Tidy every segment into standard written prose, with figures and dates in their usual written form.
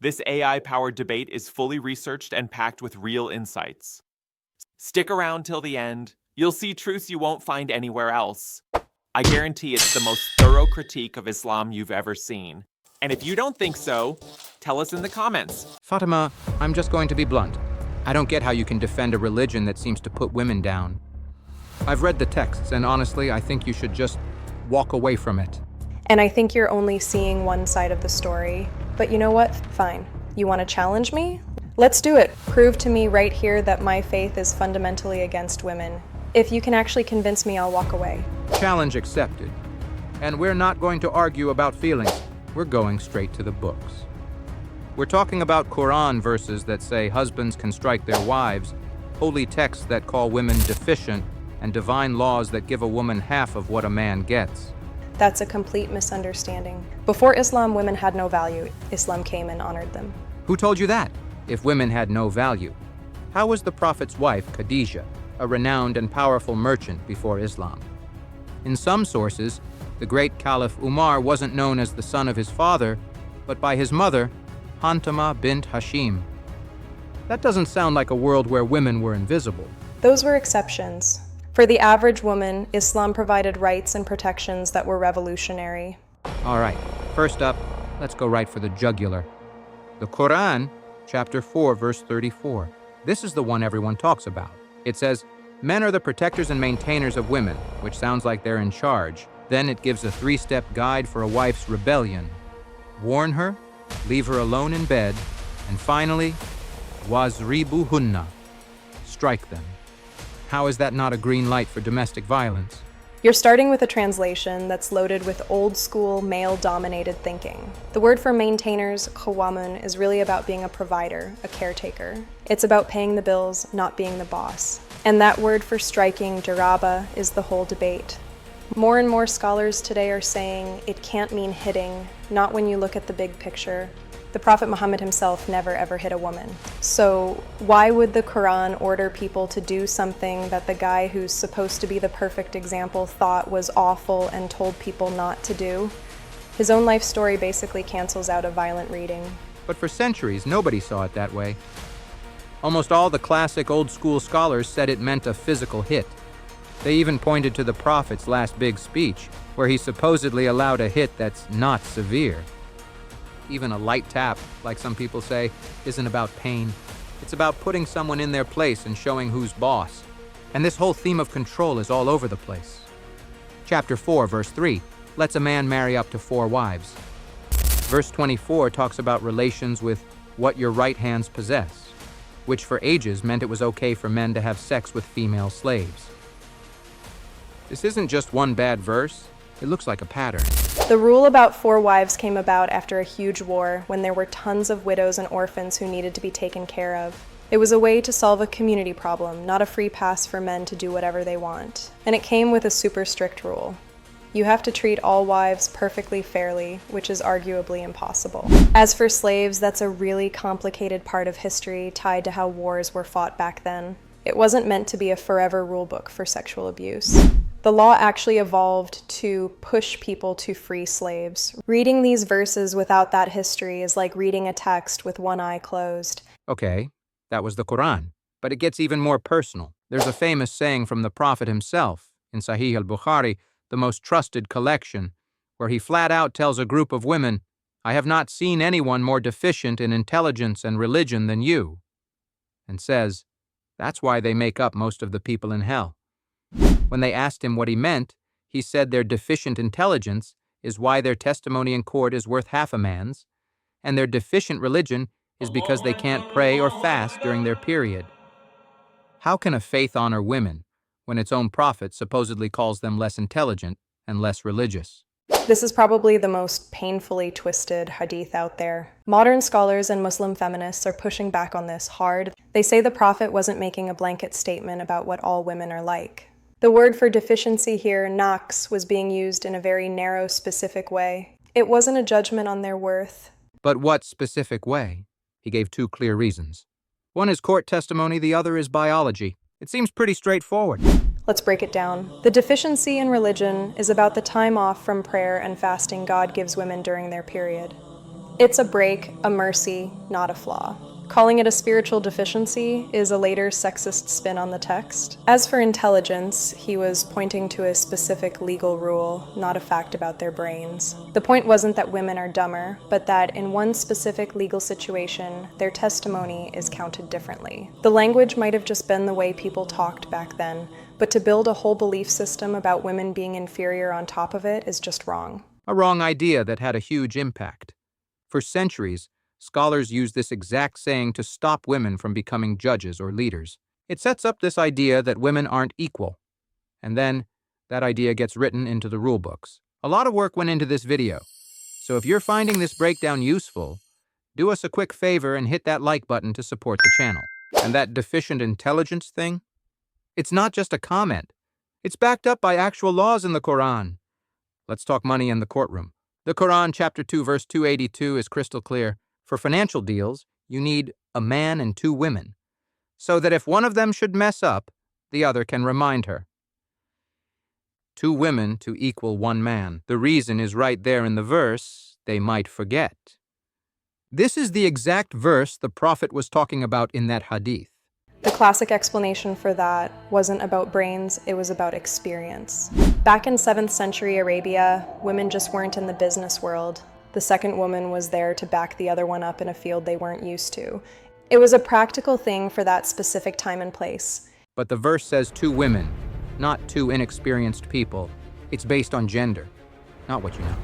This AI-powered debate is fully researched and packed with real insights. Stick around till the end. You'll see truths you won't find anywhere else. I guarantee it's the most thorough critique of Islam you've ever seen. And if you don't think so, tell us in the comments. Fatima, I'm just going to be blunt. I don't get how you can defend a religion that seems to put women down. I've read the texts, and honestly, I think you should just walk away from it. And I think you're only seeing one side of the story. But you know what? Fine. You want to challenge me? Let's do it. Prove to me right here that my faith is fundamentally against women. If you can actually convince me, I'll walk away. Challenge accepted. And we're not going to argue about feelings. We're going straight to the books. We're talking about Quran verses that say husbands can strike their wives, holy texts that call women deficient, and divine laws that give a woman half of what a man gets. That's a complete misunderstanding. Before Islam, women had no value. Islam came and honored them. Who told you that? If women had no value, how was the Prophet's wife, Khadijah, a renowned and powerful merchant before Islam? In some sources, the great Caliph Umar wasn't known as the son of his father, but by his mother, Hantama bint Hashim. That doesn't sound like a world where women were invisible. Those were exceptions. For the average woman, Islam provided rights and protections that were revolutionary. All right, first up, let's go right for the jugular. The Quran, chapter 4, verse 34. This is the one everyone talks about. It says, men are the protectors and maintainers of women, which sounds like they're in charge. Then it gives a 3-step guide for a wife's rebellion. Warn her, leave her alone in bed, and finally, wazribuhunna, strike them. How is that not a green light for domestic violence? You're starting with a translation that's loaded with old-school, male-dominated thinking. The word for maintainers, qawamun, is really about being a provider, a caretaker. It's about paying the bills, not being the boss. And that word for striking, jaraba, is the whole debate. More and more scholars today are saying it can't mean hitting, not when you look at the big picture. The Prophet Muhammad himself never ever hit a woman. So why would the Quran order people to do something that the guy who's supposed to be the perfect example thought was awful and told people not to do? His own life story basically cancels out a violent reading. But for centuries, nobody saw it that way. Almost all the classic old-school scholars said it meant a physical hit. They even pointed to the Prophet's last big speech, where he supposedly allowed a hit that's not severe. Even a light tap, like some people say, isn't about pain. It's about putting someone in their place and showing who's boss. And this whole theme of control is all over the place. Chapter 4, verse 3, lets a man marry up to 4 wives. Verse 24 talks about relations with what your right hands possess, which for ages meant it was okay for men to have sex with female slaves. This isn't just one bad verse, it looks like a pattern. The rule about 4 wives came about after a huge war when there were tons of widows and orphans who needed to be taken care of. It was a way to solve a community problem, not a free pass for men to do whatever they want. And it came with a super strict rule. You have to treat all wives perfectly fairly, which is arguably impossible. As for slaves, that's a really complicated part of history tied to how wars were fought back then. It wasn't meant to be a forever rulebook for sexual abuse. The law actually evolved to push people to free slaves. Reading these verses without that history is like reading a text with one eye closed. Okay, that was the Quran, but it gets even more personal. There's a famous saying from the Prophet himself in Sahih al-Bukhari, the most trusted collection, where he flat out tells a group of women, I have not seen anyone more deficient in intelligence and religion than you, and says, that's why they make up most of the people in hell. When they asked him what he meant, he said their deficient intelligence is why their testimony in court is worth half a man's, and their deficient religion is because they can't pray or fast during their period. How can a faith honor women when its own prophet supposedly calls them less intelligent and less religious? This is probably the most painfully twisted hadith out there. Modern scholars and Muslim feminists are pushing back on this hard. They say the Prophet wasn't making a blanket statement about what all women are like. The word for deficiency here, naqs, was being used in a very narrow, specific way. It wasn't a judgment on their worth. But what specific way? He gave 2 clear reasons. One is court testimony, the other is biology. It seems pretty straightforward. Let's break it down. The deficiency in religion is about the time off from prayer and fasting God gives women during their period. It's a break, a mercy, not a flaw. Calling it a spiritual deficiency is a later sexist spin on the text. As for intelligence, he was pointing to a specific legal rule, not a fact about their brains. The point wasn't that women are dumber, but that in one specific legal situation, their testimony is counted differently. The language might have just been the way people talked back then, but to build a whole belief system about women being inferior on top of it is just wrong. A wrong idea that had a huge impact. For centuries, scholars use this exact saying to stop women from becoming judges or leaders. It sets up this idea that women aren't equal, and then that idea gets written into the rule books. A lot of work went into this video, so if you're finding this breakdown useful, do us a quick favor and hit that like button to support the channel. And that deficient intelligence thing? It's not just a comment. It's backed up by actual laws in the Quran. Let's talk money in the courtroom. The Quran, chapter 2, verse 282 is crystal clear. For financial deals, you need a man and two women, so that if one of them should mess up, the other can remind her. 2 women to equal 1 man. The reason is right there in the verse. They might forget. This is the exact verse the Prophet was talking about in that hadith. The classic explanation for that wasn't about brains, it was about experience. Back in 7th century Arabia, women just weren't in the business world. The second woman was there to back the other one up in a field they weren't used to. It was a practical thing for that specific time and place. But the verse says 2 women, not 2 inexperienced people. It's based on gender, not what you know.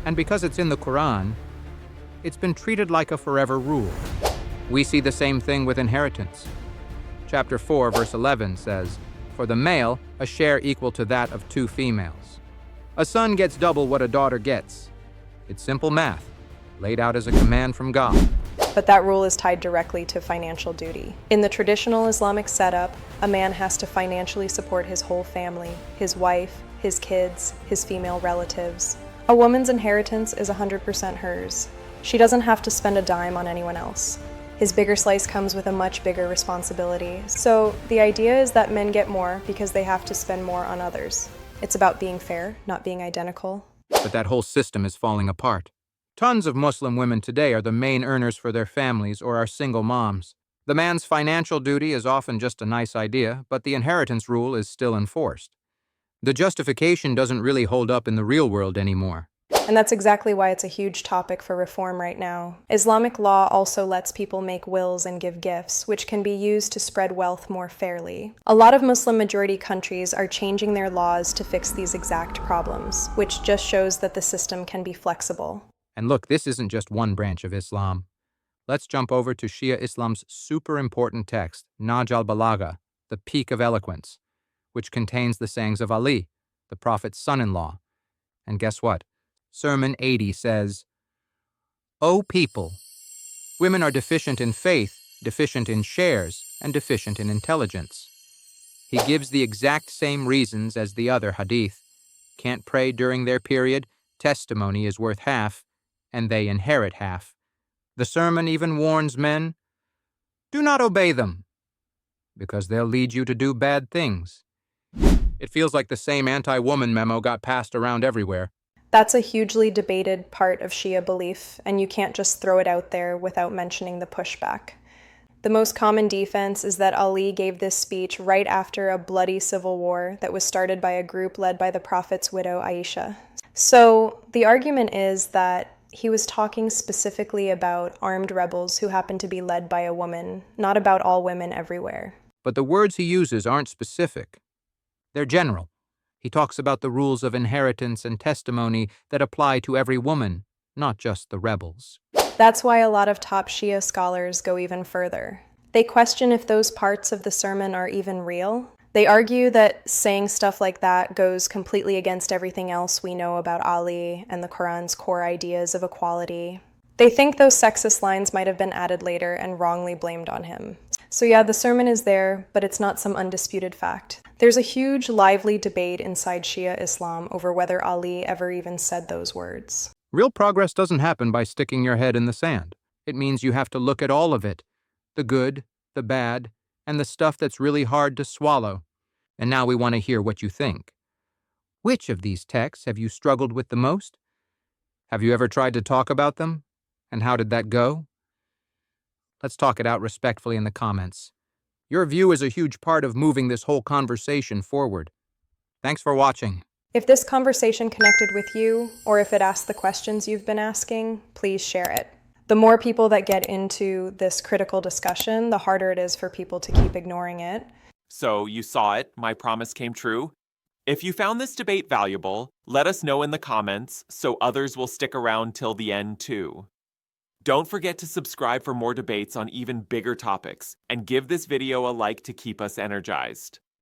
And because it's in the Quran, it's been treated like a forever rule. We see the same thing with inheritance. Chapter 4, verse 11 says, "For the male, a share equal to that of 2 females. A son gets double what a daughter gets." It's simple math, laid out as a command from God. But that rule is tied directly to financial duty. In the traditional Islamic setup, a man has to financially support his whole family, his wife, his kids, his female relatives. A woman's inheritance is 100% hers. She doesn't have to spend a dime on anyone else. His bigger slice comes with a much bigger responsibility. So the idea is that men get more because they have to spend more on others. It's about being fair, not being identical. But that whole system is falling apart. Tons of Muslim women today are the main earners for their families or are single moms. The man's financial duty is often just a nice idea, but the inheritance rule is still enforced. The justification doesn't really hold up in the real world anymore. And that's exactly why it's a huge topic for reform right now. Islamic law also lets people make wills and give gifts, which can be used to spread wealth more fairly. A lot of Muslim-majority countries are changing their laws to fix these exact problems, which just shows that the system can be flexible. And look, this isn't just one branch of Islam. Let's jump over to Shia Islam's super important text, Nahj al-Balaqah, the peak of eloquence, which contains the sayings of Ali, the Prophet's son-in-law. And guess what? Sermon 80 says, "O people, women are deficient in faith, deficient in shares, and deficient in intelligence." He gives the exact same reasons as the other hadith. Can't pray during their period, testimony is worth half, and they inherit half. The sermon even warns men, do not obey them, because they'll lead you to do bad things. It feels like the same anti-woman memo got passed around everywhere. That's a hugely debated part of Shia belief, and you can't just throw it out there without mentioning the pushback. The most common defense is that Ali gave this speech right after a bloody civil war that was started by a group led by the Prophet's widow Aisha. So the argument is that he was talking specifically about armed rebels who happened to be led by a woman, not about all women everywhere. But the words he uses aren't specific. They're general. He talks about the rules of inheritance and testimony that apply to every woman, not just the rebels. That's why a lot of top Shia scholars go even further. They question if those parts of the sermon are even real. They argue that saying stuff like that goes completely against everything else we know about Ali and the Quran's core ideas of equality. They think those sexist lines might have been added later and wrongly blamed on him. So yeah, the sermon is there, but it's not some undisputed fact. There's a huge, lively debate inside Shia Islam over whether Ali ever even said those words. Real progress doesn't happen by sticking your head in the sand. It means you have to look at all of it, the good, the bad, and the stuff that's really hard to swallow. And now we want to hear what you think. Which of these texts have you struggled with the most? Have you ever tried to talk about them? And how did that go? Let's talk it out respectfully in the comments. Your view is a huge part of moving this whole conversation forward. Thanks for watching. If this conversation connected with you, or if it asked the questions you've been asking, please share it. The more people that get into this critical discussion, the harder it is for people to keep ignoring it. So you saw it, my promise came true. If you found this debate valuable, let us know in the comments so others will stick around till the end too. Don't forget to subscribe for more debates on even bigger topics, and give this video a like to keep us energized.